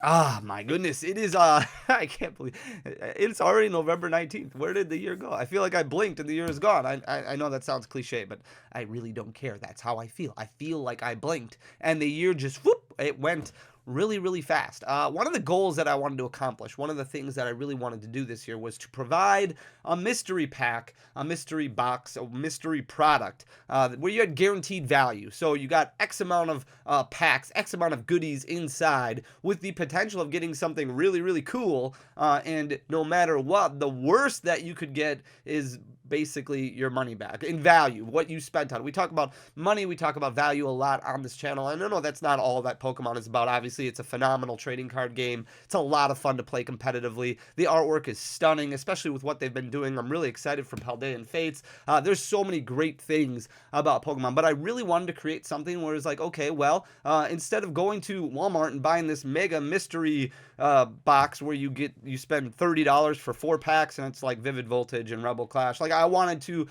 Ah, my goodness. It is, I can't believe it's already November 19th. Where did the year go? I feel like I blinked and the year is gone. I know that sounds cliche, but I really don't care. That's how I feel. I feel like I blinked and the year just, whoop, it went really, really fast. One of the goals that I wanted to accomplish, one of the things that I really wanted to do this year was to provide a mystery pack, a mystery box, a mystery product where you had guaranteed value. So you got X amount of packs, X amount of goodies inside with the potential of getting something really, really cool. And no matter what, the worst that you could get is basically your money back in value, what you spent on it. We talk about money, we talk about value a lot on this channel. I know that's not all that Pokemon is about. Obviously, it's a phenomenal trading card game. It's a lot of fun to play competitively. The artwork is stunning, especially with what they've been doing. I'm really excited for Paldean Fates. There's so many great things about Pokemon, but I really wanted to create something where it's like, okay, well, instead of going to Walmart and buying this mega mystery box where you spend $30 for 4 packs and it's like Vivid Voltage and Rebel Clash. Like I wanted to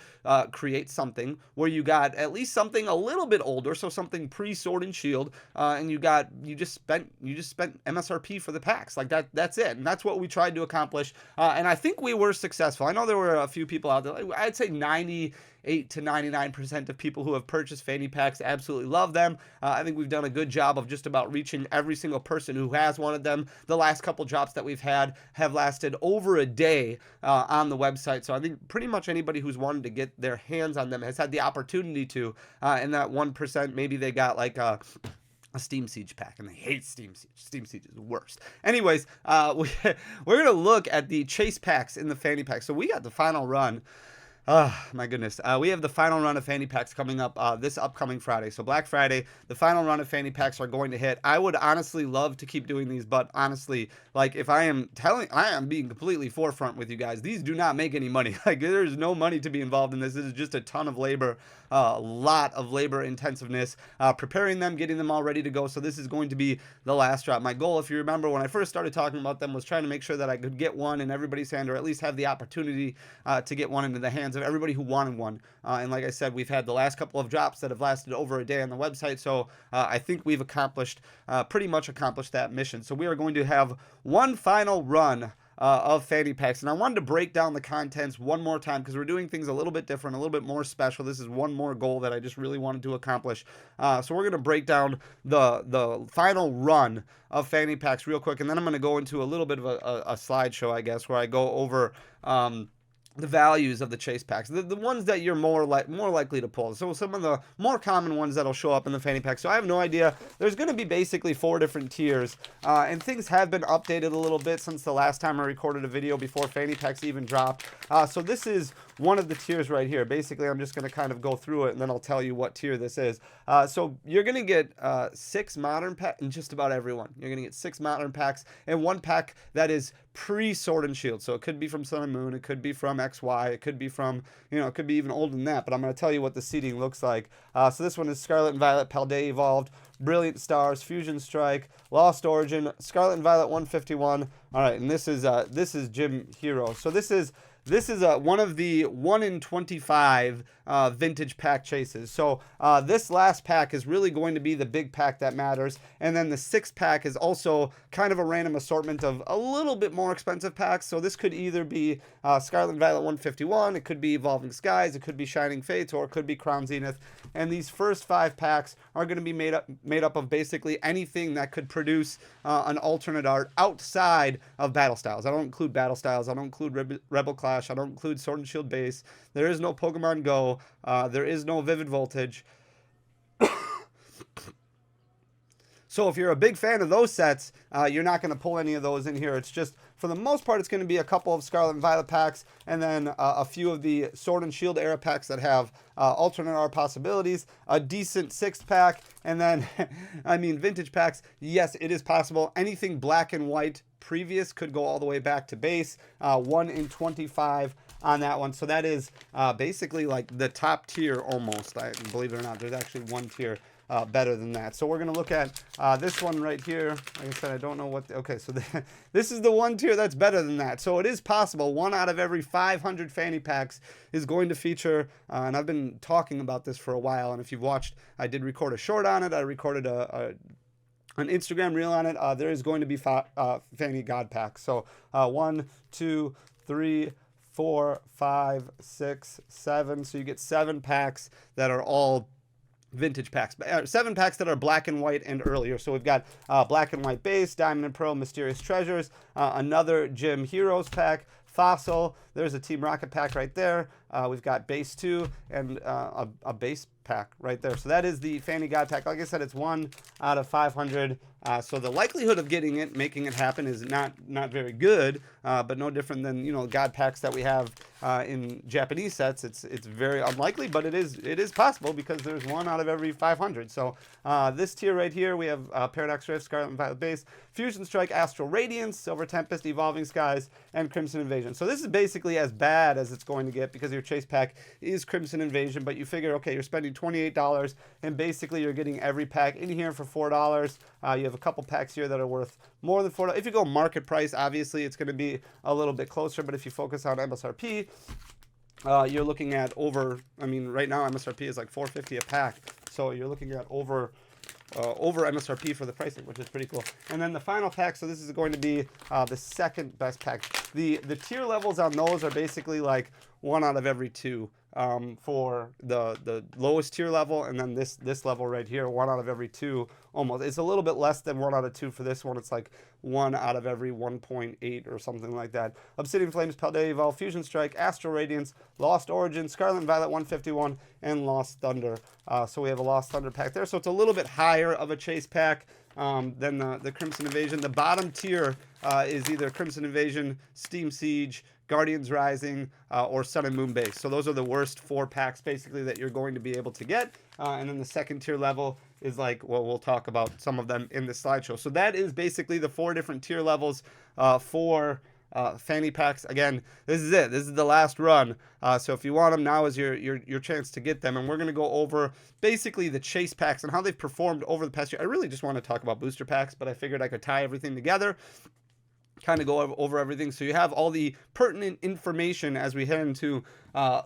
create something where you got at least something a little bit older, so something pre-Sword and Shield, and you just spent MSRP for the packs. Like that's it, and that's what we tried to accomplish. And I think we were successful. I know there were a few people out there. I'd say 98 to 99% of people who have purchased Phanny Packs absolutely love them. I think we've done a good job of just about reaching every single person who has wanted them. The last couple drops that we've had have lasted over a day on the website. So I think pretty much anybody who's wanted to get their hands on them has had the opportunity to. And that 1%, maybe they got like a Steam Siege pack, and they hate Steam Siege. Steam Siege is the worst. Anyways, we're going to look at the chase packs in the Phanny Pack. So we got the final run. Oh, my goodness. We have the final run of Phanny Packs coming up this upcoming Friday. So Black Friday, the final run of Phanny Packs are going to hit. I would honestly love to keep doing these, but honestly, like if I am being completely forefront with you guys. These do not make any money. Like there's no money to be involved in this. This is just a ton of labor, a lot of labor intensiveness, preparing them, getting them all ready to go. So this is going to be the last drop. My goal, if you remember, when I first started talking about them was trying to make sure that I could get one in everybody's hand, or at least have the opportunity to get one into the hands of everybody who wanted one. And like I said, we've had the last couple of drops that have lasted over a day on the website. So I think we've pretty much accomplished that mission. So we are going to have one final run of Phanny Packs. And I wanted to break down the contents one more time because we're doing things a little bit different, a little bit more special. This is one more goal that I just really wanted to accomplish. So we're going to break down the final run of Phanny Packs real quick, and then I'm going to go into a little bit of a slideshow, I guess, where I go over the values of the chase packs, the ones that you're more likely to pull. So some of the more common ones that'll show up in the Phanny Pack. So I have no idea. There's going to be basically 4 different tiers, and things have been updated a little bit since the last time I recorded a video before Phanny Packs even dropped. So this is one of the tiers right here. Basically, I'm just going to kind of go through it, and then I'll tell you what tier this is. So you're going to get 6 modern packs, and just about everyone. You're going to get 6 modern packs, and 1 pack that is pre-Sword and Shield. So it could be from Sun and Moon, it could be from XY, it could be from, it could be even older than that, but I'm going to tell you what the seeding looks like. So this one is Scarlet and Violet, Paldea Evolved, Brilliant Stars, Fusion Strike, Lost Origin, Scarlet and Violet 151. All right, and this is Gym Hero. So this is one of the 1 in 25 vintage pack chases. So this last pack is really going to be the big pack that matters. And then the 6th pack is also kind of a random assortment of a little bit more expensive packs. So this could either be Scarlet and Violet 151, it could be Evolving Skies, it could be Shining Fates, or it could be Crown Zenith. And these first 5 packs are going to be made up of basically anything that could produce an alternate art outside of battle styles. I don't include battle styles. I don't include Rebel Clash. I don't include Sword and Shield base. There is no Pokemon Go. There is no Vivid Voltage. So if you're a big fan of those sets, you're not going to pull any of those in here. It's just, for the most part, it's going to be a couple of Scarlet and Violet packs, and then a few of the Sword and Shield era packs that have alternate art possibilities, a decent 6th pack, and then, vintage packs. Yes, it is possible. Anything black and white previous could go all the way back to base. 1 in 25 on that one. So that is basically like the top tier almost. Believe it or not, there's actually one tier better than that. So we're going to look at this one right here. Like I said, I don't know what... Okay, so this is the one tier that's better than that. So it is possible 1 out of every 500 Phanny Packs is going to feature, and I've been talking about this for a while, and if you've watched, I did record a short on it. I recorded a an Instagram reel on it. There is going to be Phanny God packs. So 1, 2, 3, 4, 5, 6, 7. So you get 7 packs that are all vintage packs, 7 packs that are black and white and earlier. So we've got black and white base, diamond and pearl, mysterious treasures, another gym heroes pack, fossil. There's a Team Rocket pack right there. We've got base 2 and a base pack right there. So that is the Phanny God pack. Like I said, it's 1 out of 500. So the likelihood of getting it, making it happen, is not very good, but no different than, you know, God packs that we have in Japanese sets. It's very unlikely, but it is possible because there's 1 out of every 500. So this tier right here, we have Paradox Rift, Scarlet and Violet base, Fusion Strike, Astral Radiance, Silver Tempest, Evolving Skies, and Crimson Invasion. So this is basically as bad as it's going to get because your chase pack is Crimson Invasion, but you figure, okay, you're spending $28 and basically you're getting every pack in here for $4. You have a couple packs here that are worth more than $4. If you go market price, obviously it's going to be a little bit closer, but if you focus on MSRP, you're looking at over, I mean, right now MSRP is like $4.50 a pack, so you're looking at over MSRP for the pricing, which is pretty cool. And then the final pack, so this is going to be the second best pack. The tier levels on those are basically like 1 out of every 2 for the lowest tier level, and then this level right here, 1 out of every 2 almost. It's a little bit less than 1 out of 2 for this one. It's like 1 out of every 1.8 or something like that. Obsidian Flames, Paldea Evolve, Fusion Strike, Astral Radiance, Lost Origin, Scarlet and Violet 151, and Lost Thunder. So we have a Lost Thunder pack there. So it's a little bit higher of a chase pack than the Crimson Invasion. The bottom tier is either Crimson Invasion, Steam Siege, Guardians Rising, or Sun and Moon base. So those are the worst 4 packs basically that you're going to be able to get. And then the second tier level is like, well, we'll talk about some of them in this slideshow. So that is basically the 4 different tier levels for Phanny Packs. Again, this is it. This is the last run. So if you want them, now is your chance to get them. And we're going to go over basically the chase packs and how they've performed over the past year. I really just want to talk about booster packs, but I figured I could tie everything together, kind of go over everything, so you have all the pertinent information as we head into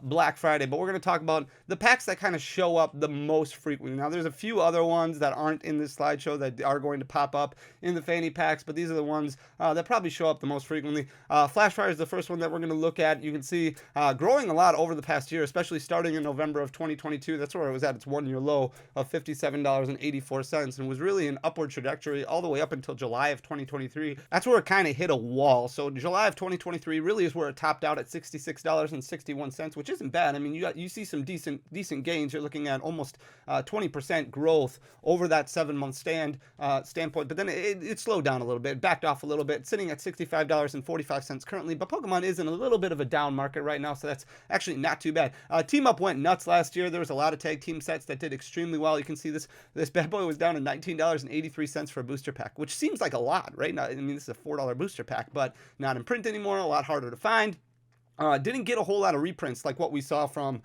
Black Friday. But we're going to talk about the packs that kind of show up the most frequently. Now, there's a few other ones that aren't in this slideshow that are going to pop up in the Phanny Packs, but these are the ones that probably show up the most frequently. Flash Fire is the first one that we're going to look at. You can see growing a lot over the past year, especially starting in November of 2022. That's where it was at its 1-year low of $57.84, and was really an upward trajectory all the way up until July of 2023. That's where it kind of hit a wall. So July of 2023 really is where it topped out at $66.61, which isn't bad. I mean, you see some decent gains. You're looking at almost 20% growth over that 7-month standpoint. But then it slowed down a little bit, backed off a little bit, sitting at $65.45 currently. But Pokemon is in a little bit of a down market right now, so that's actually not too bad. Team Up went nuts last year. There was a lot of tag team sets that did extremely well. You can see this bad boy was down to $19.83 for a booster pack, which seems like a lot right now. I mean, this is a $4 booster pack, but not in print anymore, a lot harder to find. Didn't get a whole lot of reprints like what we saw from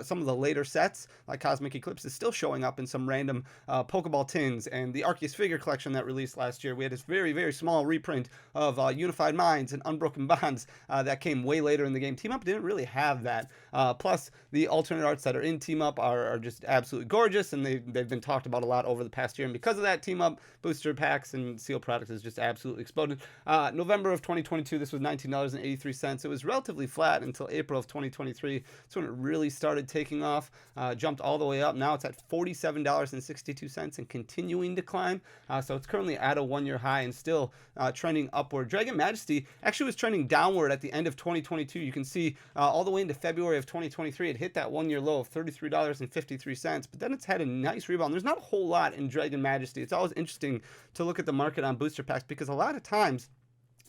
some of the later sets, like Cosmic Eclipse is still showing up in some random Pokeball tins, and the Arceus figure collection that released last year, we had this very, very small reprint of Unified Minds and Unbroken Bonds that came way later in the game. Team Up didn't really have that. Plus, the alternate arts that are in Team Up are just absolutely gorgeous, and they've been talked about a lot over the past year, and because of that, Team Up booster packs and sealed products has just absolutely exploded. November of 2022, this was $19.83. It was relatively flat until April of 2023. That's when it really started taking off, jumped all the way up. Now it's at $47.62 and continuing to climb. So it's currently at a 1-year high and still trending upward. Dragon Majesty actually was trending downward at the end of 2022. You can see all the way into February of 2023, it hit that 1-year low of $33.53, but then it's had a nice rebound. There's not a whole lot in Dragon Majesty. It's always interesting to look at the market on booster packs because a lot of times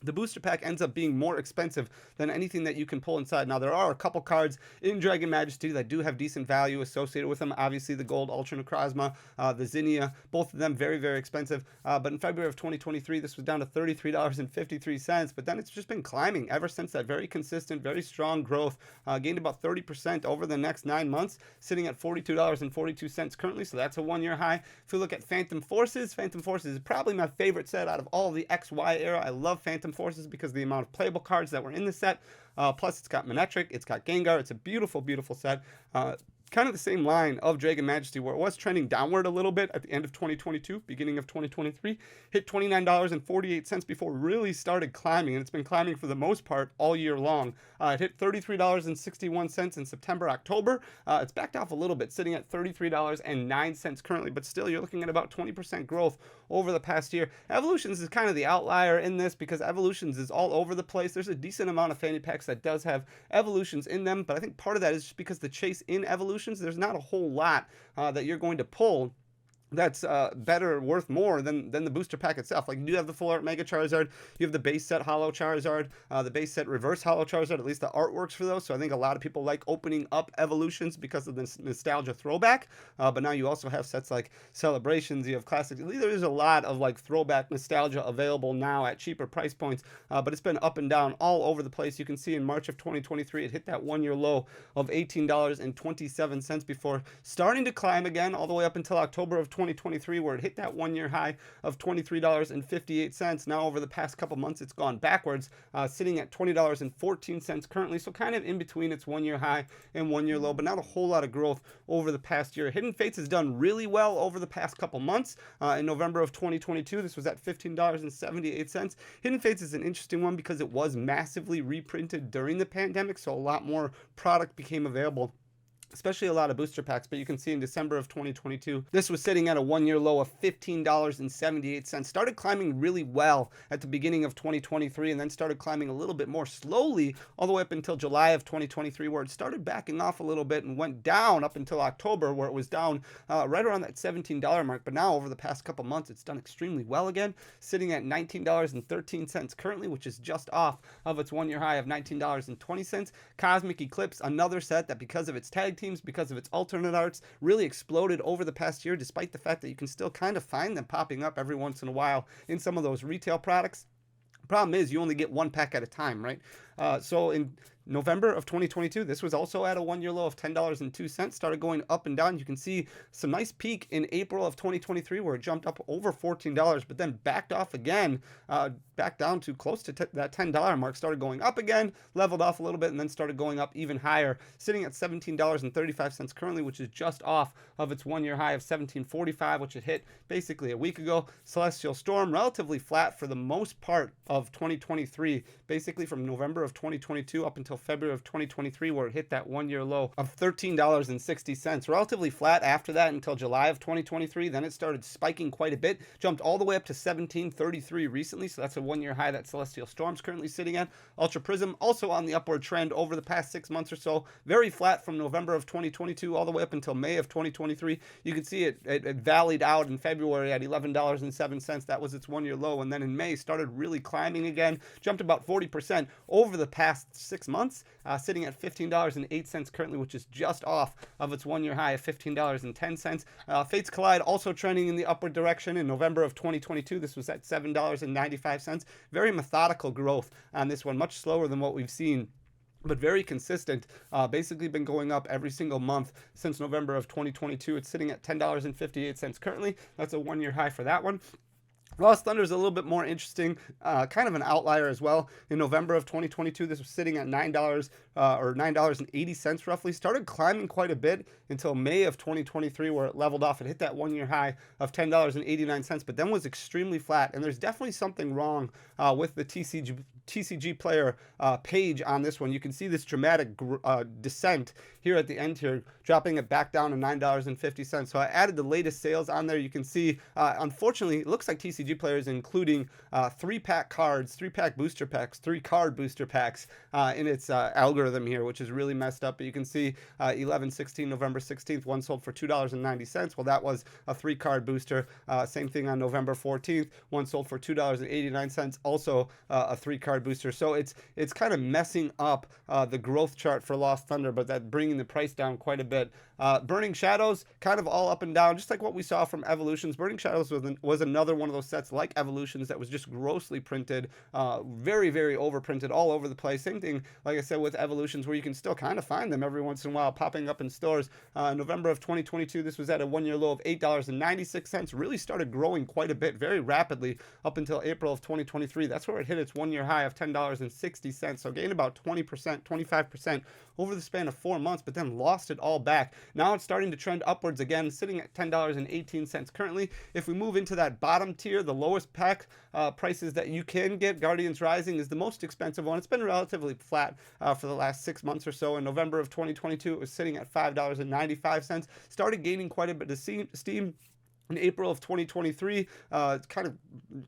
the booster pack ends up being more expensive than anything that you can pull inside. Now, there are a couple cards in Dragon Majesty that do have decent value associated with them. Obviously, the Gold Ultra Necrozma, the Zinnia, both of them very, very expensive. But in February of 2023, this was down to $33.53. But then it's just been climbing ever since that. Very consistent, very strong growth. Gained about 30% over the next 9 months, sitting at $42.42 currently. So that's a 1-year high. If we look at Phantom Forces is probably my favorite set out of all of the XY era. I love Phantom Forces because of the amount of playable cards that were in the set. Plus, it's got Manectric, it's got Gengar. It's a beautiful, beautiful set. kind of the same line of Dragon Majesty, where it was trending downward a little bit at the end of 2022, beginning of 2023, hit $29.48 before really started climbing, and it's been climbing for the most part all year long. It hit $33.61 in September, October. It's backed off a little bit, sitting at $33.09 currently, but still you're looking at about 20% growth over the past year. Evolutions is kind of the outlier in this because Evolutions is all over the place. There's a decent amount of fanny packs that does have Evolutions in them, but I think part of that is just because the chase in Evolutions, there's not a whole lot that you're going to pull that's better, worth more than the booster pack itself. Like, you do have the full art Mega Charizard, you have the base set Holo Charizard, the base set reverse Holo Charizard, at least the art works for those, so I think a lot of people like opening up Evolutions because of this nostalgia throwback, but now you also have sets like Celebrations, you have Classics. There's a lot of like throwback nostalgia available now at cheaper price points, but it's been up and down all over the place. You can see in March of 2023 it hit that 1 year low of $18.27 before starting to climb again all the way up until October of 2023, where it hit that 1 year high of $23.58. Now over the past couple months it's gone backwards, sitting at $20.14 currently, so kind of in between its 1 year high and 1 year low, but not a whole lot of growth over the past year. Hidden Fates has done really well over the past couple months. In November of 2022 this was at $15.78. Hidden Fates is an interesting one because it was massively reprinted during the pandemic, so a lot more product became available, especially a lot of booster packs. But you can see in December of 2022, this was sitting at a 1 year low of $15.78. Started climbing really well at the beginning of 2023 and then started climbing a little bit more slowly all the way up until July of 2023, where it started backing off a little bit and went down up until October, where it was down right around that $17 mark. But now over the past couple months, it's done extremely well again, sitting at $19.13 currently, which is just off of its 1 year high of $19.20. Cosmic Eclipse, another set that because of its tag teams, because of its alternate arts, really exploded over the past year, despite the fact that you can still kind of find them popping up every once in a while in some of those retail products. Problem is, you only get one pack at a time, right? So in November of 2022, this was also at a 1 year low of $10.02, started going up and down. You can see some nice peak in April of 2023 where it jumped up over $14, but then backed off again, back down to close to that $10 mark, started going up again, leveled off a little bit, and then started going up even higher, sitting at $17.35 currently, which is just off of its 1 year high of $17.45, which it hit basically a week ago. Celestial Storm, relatively flat for the most part of 2023, basically from November of 2022 up until February of 2023, where it hit that 1 year low of $13.60. Relatively flat after that until July of 2023. Then it started spiking quite a bit, jumped all the way up to $17.33 recently, so that's a 1 year high that Celestial Storm's currently sitting at. Ultra Prism also on the upward trend over the past 6 months or so, very flat from November of 2022 all the way up until May of 2023. You can see it valleyed out in February at $11.07. That was its 1 year low, and then in May started really climbing again, jumped about 40% over the past 6 months, sitting at $15.08 currently, which is just off of its 1 year high of $15.10. Fates Collide also trending in the upward direction. In November of 2022, this was at $7.95. Very methodical growth on this one, much slower than what we've seen, but very consistent. Basically been going up every single month since November of 2022. It's sitting at $10.58 currently. That's a 1 year high for that one. Lost Thunder is a little bit more interesting, kind of an outlier as well. In November of 2022, this was sitting at $9 or $9.80 roughly. Started climbing quite a bit until May of 2023, where it leveled off and hit that 1 year high of $10.89, but then was extremely flat. And there's definitely something wrong with the TCG player page on this one. You can see this dramatic descent here at the end here, dropping it back down to $9.50. So I added the latest sales on there. You can see, unfortunately, it looks like TCG players including 3-pack cards, 3-pack booster packs, 3-card booster packs in its algorithm here, which is really messed up. But you can see 11/16, November 16th, one sold for $2.90. Well, that was a 3-card booster. Same thing on November 14th, one sold for $2.89, also a 3-card booster. So it's kind of messing up the growth chart for Lost Thunder, but that bringing the price down quite a bit. Burning Shadows, kind of all up and down, just like what we saw from Evolutions. Burning Shadows was another one of those sets like Evolutions that was just grossly printed, very, very overprinted all over the place. Same thing, like I said, with Evolutions, where you can still kind of find them every once in a while popping up in stores. November of 2022, this was at a one-year low of $8.96. Really started growing quite a bit, very rapidly, up until April of 2023. That's where it hit its one-year high of $10.60. So gained about 20%, 25% over the span of 4 months, but then lost it all back. Now it's starting to trend upwards again, sitting at $10.18 currently. If we move into that bottom tier, the lowest pack prices that you can get, Guardians Rising is the most expensive one. It's been relatively flat for the last 6 months or so. In November of 2022, it was sitting at $5.95. Started gaining quite a bit of steam in April of 2023. It's kind of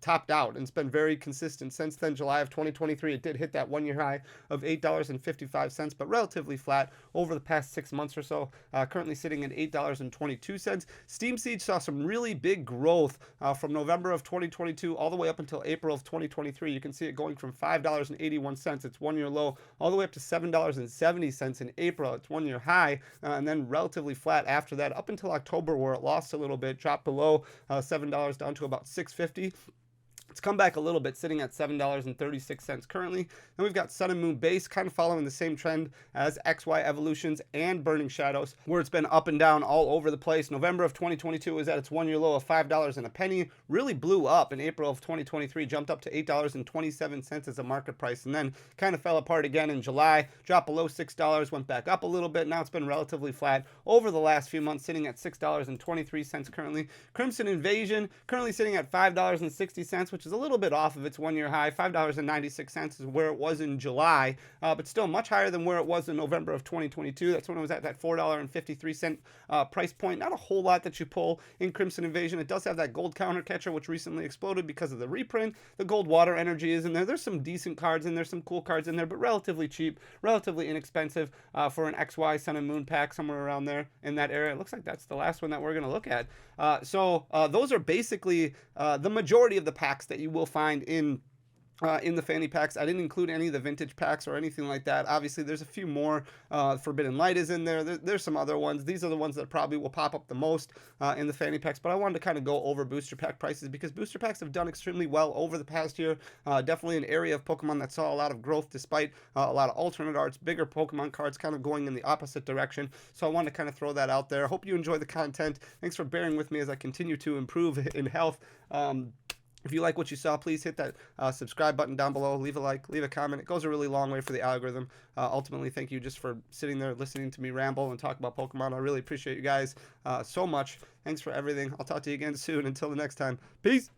topped out, and it's been very consistent since then. July of 2023, it did hit that one-year high of $8.55, but relatively flat over the past 6 months or so. Currently sitting at $8.22. Steam Siege saw some really big growth from November of 2022 all the way up until April of 2023. You can see it going from $5.81, its one-year low, all the way up to $7.70 in April, its one-year high, and then relatively flat after that up until October, where it lost a little bit, dropped below $7 down to about $6.50. It's come back a little bit, sitting at $7.36 currently. Then we've got Sun and Moon Base, kind of following the same trend as XY Evolutions and Burning Shadows, where it's been up and down all over the place. November of 2022 was at its one-year low of $5 and a penny. Really blew up in April of 2023, jumped up to $8.27 as a market price, and then kind of fell apart again in July. Dropped below $6, went back up a little bit. Now it's been relatively flat over the last few months, sitting at $6.23 currently. Crimson Invasion, currently sitting at $5.60, which is a little bit off of its one-year high. $5.96 is where it was in July, but still much higher than where it was in November of 2022. That's when it was at that $4.53 price point. Not a whole lot that you pull in Crimson Invasion. It does have that gold counter catcher, which recently exploded because of the reprint. The gold water energy is in there. There's some decent cards in there, some cool cards in there, but relatively cheap, relatively inexpensive for an XY Sun and Moon pack, somewhere around there in that area. It looks like that's the last one that we're going to look at. So those are basically the majority of the packs that you will find in the fanny packs. I didn't include any of the vintage packs or anything like that. Obviously, there's a few more. Forbidden Light is in there. There's some other ones. These are the ones that probably will pop up the most in the fanny packs, but I wanted to kind of go over booster pack prices because booster packs have done extremely well over the past year. Definitely an area of Pokemon that saw a lot of growth despite a lot of alternate arts, bigger Pokemon cards kind of going in the opposite direction. So I wanted to kind of throw that out there. Hope you enjoy the content. Thanks for bearing with me as I continue to improve in health. If you like what you saw, please hit that subscribe button down below. Leave a like, leave a comment. It goes a really long way for the algorithm. Ultimately, thank you just for sitting there listening to me ramble and talk about Pokemon. I really appreciate you guys so much. Thanks for everything. I'll talk to you again soon. Until the next time. Peace.